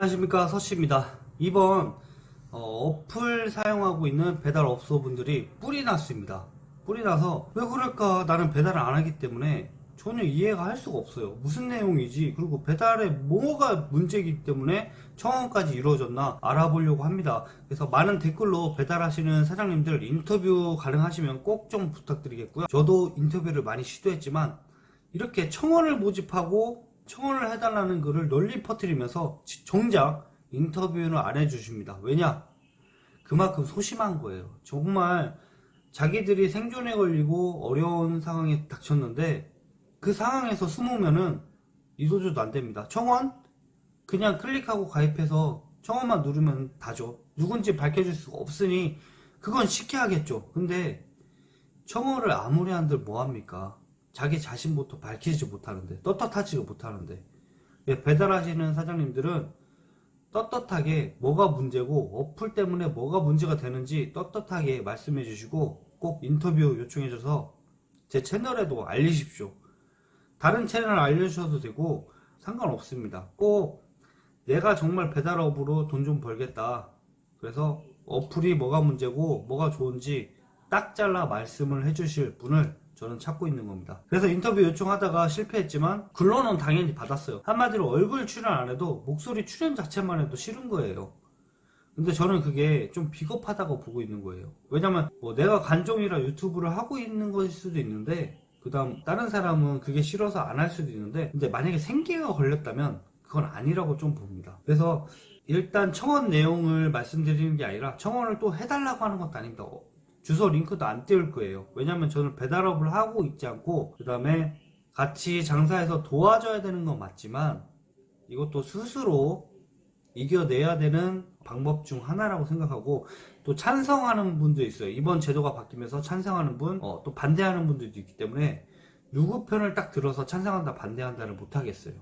안녕하십니까, 서씨입니다. 이번 어플 사용하고 있는 배달업소 분들이 뿔이 났습니다. 뿔이 나서 왜 그럴까, 나는 배달을 안 하기 때문에 전혀 이해가 할 수가 없어요. 무슨 내용이지, 그리고 배달에 뭐가 문제이기 때문에 청원까지 이루어졌나 알아보려고 합니다. 그래서 많은 댓글로 배달하시는 사장님들 인터뷰 가능하시면 꼭 좀 부탁드리겠고요. 저도 인터뷰를 많이 시도했지만 이렇게 청원을 모집하고 청원을 해달라는 글을 널리 퍼뜨리면서 정작 인터뷰는 안 해주십니다. 왜냐? 그만큼 소심한 거예요. 정말 자기들이 생존에 걸리고 어려운 상황에 닥쳤는데 그 상황에서 숨으면은 이도저도 안 됩니다. 청원? 그냥 클릭하고 가입해서 청원만 누르면 다죠. 누군지 밝혀줄 수가 없으니 그건 쉽게 하겠죠. 근데 청원을 아무리 한들 뭐합니까? 자기 자신부터 밝히지 못하는데, 떳떳하지가 못하는데. 배달하시는 사장님들은 떳떳하게 뭐가 문제고 어플 때문에 뭐가 문제가 되는지 떳떳하게 말씀해 주시고 꼭 인터뷰 요청해 줘서 제 채널에도 알리십시오. 다른 채널 알려주셔도 되고 상관없습니다. 꼭 내가 정말 배달업으로 돈 좀 벌겠다, 그래서 어플이 뭐가 문제고 뭐가 좋은지 딱 잘라 말씀을 해주실 분을 저는 찾고 있는 겁니다. 그래서 인터뷰 요청하다가 실패했지만 근로는 당연히 받았어요. 한마디로 얼굴 출연 안 해도 목소리 출연 자체만 해도 싫은 거예요. 근데 저는 그게 좀 비겁하다고 보고 있는 거예요. 왜냐면 뭐 내가 간종이라 유튜브를 하고 있는 것일 수도 있는데, 그 다음 다른 사람은 그게 싫어서 안 할 수도 있는데, 근데 만약에 생계가 걸렸다면 그건 아니라고 좀 봅니다. 그래서 일단 청원 내용을 말씀드리는 게 아니라 청원을 또 해달라고 하는 것도 아닙니다. 주소 링크도 안 띄울 거예요. 왜냐면 저는 배달업을 하고 있지 않고, 그 다음에 같이 장사해서 도와줘야 되는 건 맞지만 이것도 스스로 이겨내야 되는 방법 중 하나라고 생각하고, 또 찬성하는 분도 있어요. 이번 제도가 바뀌면서 찬성하는 분, 또 반대하는 분들도 있기 때문에 누구 편을 딱 들어서 찬성한다 반대한다를 못하겠어요.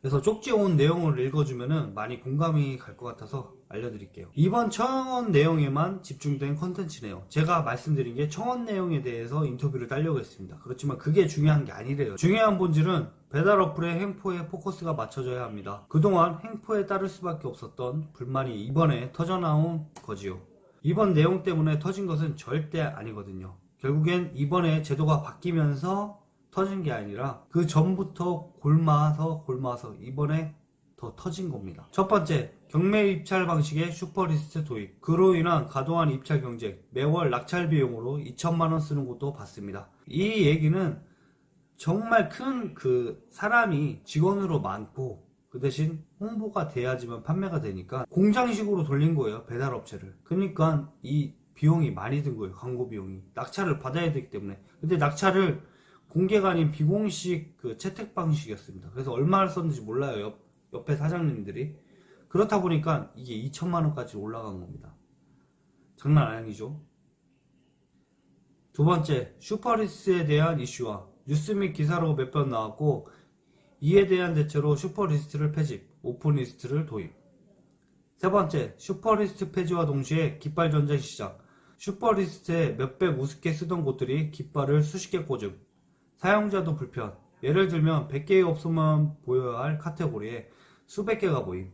그래서 쪽지 온 내용을 읽어주면은 많이 공감이 갈 것 같아서 알려드릴게요. 이번 청원 내용에만 집중된 컨텐츠네요. 제가 말씀드린 게 청원 내용에 대해서 인터뷰를 따려고 했습니다. 그렇지만 그게 중요한 게 아니래요. 중요한 본질은 배달 어플의 횡포에 포커스가 맞춰져야 합니다. 그동안 횡포에 따를 수밖에 없었던 불만이 이번에 터져나온 거지요. 이번 내용 때문에 터진 것은 절대 아니거든요. 결국엔 이번에 제도가 바뀌면서 터진 게 아니라 그 전부터 골마서 이번에 더 터진 겁니다. 첫 번째, 경매 입찰 방식의 슈퍼리스트 도입. 그로 인한 과도한 입찰 경쟁, 매월 낙찰 비용으로 2천만원 쓰는 곳도 봤습니다. 이 얘기는 정말 큰 사람이 직원으로 많고 그 대신 홍보가 돼야지만 판매가 되니까 공장식으로 돌린 거예요, 배달업체를. 그러니까 이 비용이 많이 든 거예요. 광고 비용이. 낙찰을 받아야 되기 때문에. 근데 낙찰을 공개가 아닌 비공식 채택 방식이었습니다. 그래서 얼마를 썼는지 몰라요, 옆에 사장님들이. 그렇다 보니까 이게 2천만원까지 올라간 겁니다. 장난 아니죠. 두 번째, 슈퍼리스트에 대한 이슈화. 뉴스 및 기사로 몇 번 나왔고, 이에 대한 대체로 슈퍼리스트를 폐지, 오픈리스트를 도입. 세 번째, 슈퍼리스트 폐지와 동시에 깃발 전쟁 시작. 슈퍼리스트에 몇백 우습게 쓰던 곳들이 깃발을 수십 개 꽂음. 사용자도 불편. 예를 들면 100개의 업소만 보여야 할 카테고리에 수백 개가 보임.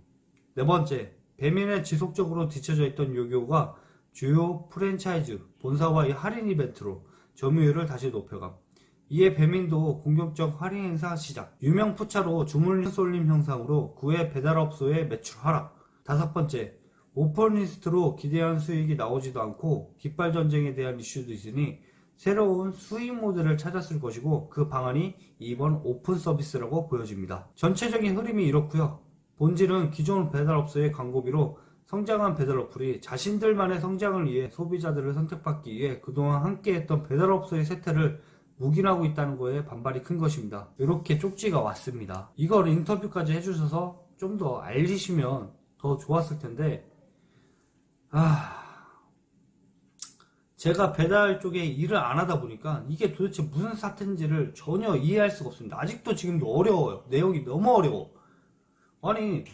네 번째, 배민에 지속적으로 뒤처져 있던 요교가 주요 프랜차이즈 본사와의 할인 이벤트로 점유율을 다시 높여감. 이에 배민도 공격적 할인 행사 시작. 유명 푸차로 주문 쏠림 현상으로 구의 배달업소의 매출 하락. 다섯 번째, 오픈리스트로 기대한 수익이 나오지도 않고 깃발 전쟁에 대한 이슈도 있으니 새로운 수익 모델을 찾았을 것이고, 그 방안이 이번 오픈 서비스라고 보여집니다. 전체적인 흐름이 이렇고요. 본질은 기존 배달업소의 광고비로 성장한 배달 어플이 자신들만의 성장을 위해 소비자들을 선택받기 위해 그동안 함께했던 배달업소의 쇠퇴를 묵인하고 있다는 거에 반발이 큰 것입니다. 이렇게 쪽지가 왔습니다. 이걸 인터뷰까지 해주셔서 좀 더 알리시면 더 좋았을 텐데, 제가 배달 쪽에 일을 안 하다 보니까 이게 도대체 무슨 사태인지를 전혀 이해할 수가 없습니다. 아직도 지금도 어려워요. 내용이 너무 어려워. 아니,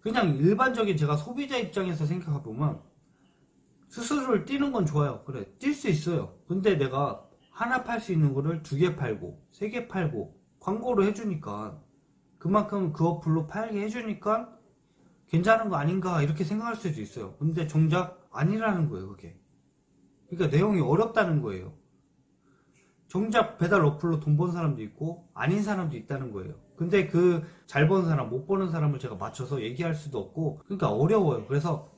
그냥 일반적인 제가 소비자 입장에서 생각해보면 스스로를 뛰는 건 좋아요. 그래, 뛸 수 있어요. 근데 내가 하나 팔 수 있는 거를 2개 팔고 3개 팔고 광고를 해주니까 그만큼 그 어플로 팔게 해주니까 괜찮은 거 아닌가 이렇게 생각할 수도 있어요. 근데 정작 아니라는 거예요, 그게. 그러니까 내용이 어렵다는 거예요. 정작 배달 어플로 돈 버는 사람도 있고 아닌 사람도 있다는 거예요. 근데 그 잘 버는 사람, 못 버는 사람을 제가 맞춰서 얘기할 수도 없고, 그러니까 어려워요. 그래서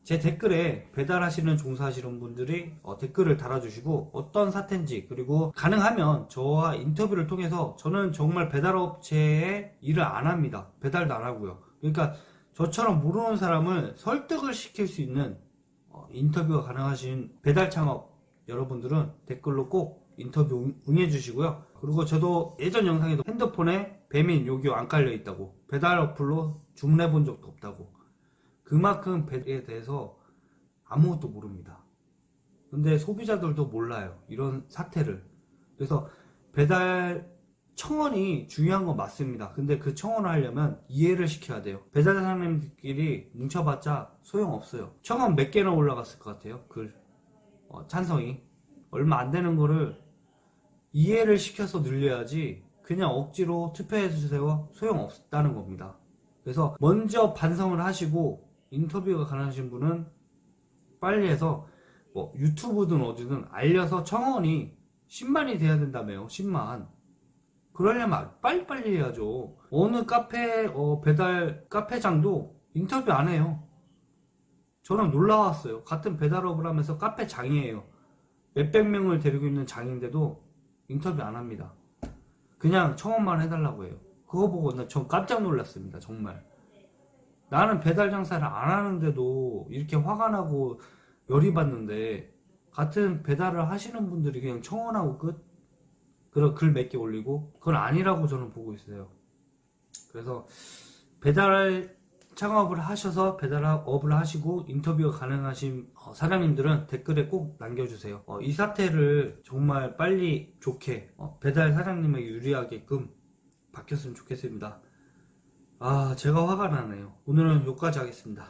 제 댓글에 배달하시는 종사하시는 분들이 댓글을 달아주시고 어떤 사태인지, 그리고 가능하면 저와 인터뷰를 통해서, 저는 정말 배달업체에 일을 안 합니다. 배달도 안 하고요. 그러니까 저처럼 모르는 사람을 설득을 시킬 수 있는 인터뷰가 가능하신 배달 창업 여러분들은 댓글로 꼭 인터뷰 응해 주시고요. 그리고 저도 예전 영상에도 핸드폰에 배민 요교 안 깔려 있다고, 배달 어플로 주문해 본 적도 없다고, 그만큼 배달에 대해서 아무것도 모릅니다. 근데 소비자들도 몰라요, 이런 사태를. 그래서 배달 청원이 중요한 건 맞습니다. 근데 그 청원을 하려면 이해를 시켜야 돼요. 배달 사장님들끼리 뭉쳐봤자 소용없어요. 청원 몇 개나 올라갔을 것 같아요, 글 찬성이. 얼마 안 되는 거를 이해를 시켜서 늘려야지, 그냥 억지로 투표해주세요, 소용없다는 겁니다. 그래서 먼저 반성을 하시고, 인터뷰가 가능하신 분은 빨리 해서 뭐 유튜브든 어디든 알려서 청원이 10만이 돼야 된다며요. 10만. 그러려면 빨리빨리 해야죠. 어느 카페 배달 카페장도 인터뷰 안 해요. 저는 놀라웠어요. 같은 배달업을 하면서 카페장이에요. 몇백 명을 데리고 있는 장인데도 인터뷰 안 합니다. 그냥 청원만 해달라고 해요. 그거 보고 전 깜짝 놀랐습니다. 정말. 나는 배달 장사를 안 하는데도 이렇게 화가 나고 열이 받는데, 같은 배달을 하시는 분들이 그냥 청원하고 끝? 그런 글 몇 개 올리고, 그건 아니라고 저는 보고 있어요. 그래서 배달 창업을 하셔서 배달업을 하시고 인터뷰가 가능하신 사장님들은 댓글에 꼭 남겨주세요. 이 사태를 정말 빨리 좋게 배달 사장님에게 유리하게끔 바뀌었으면 좋겠습니다. 제가 화가 나네요. 오늘은 여기까지 하겠습니다.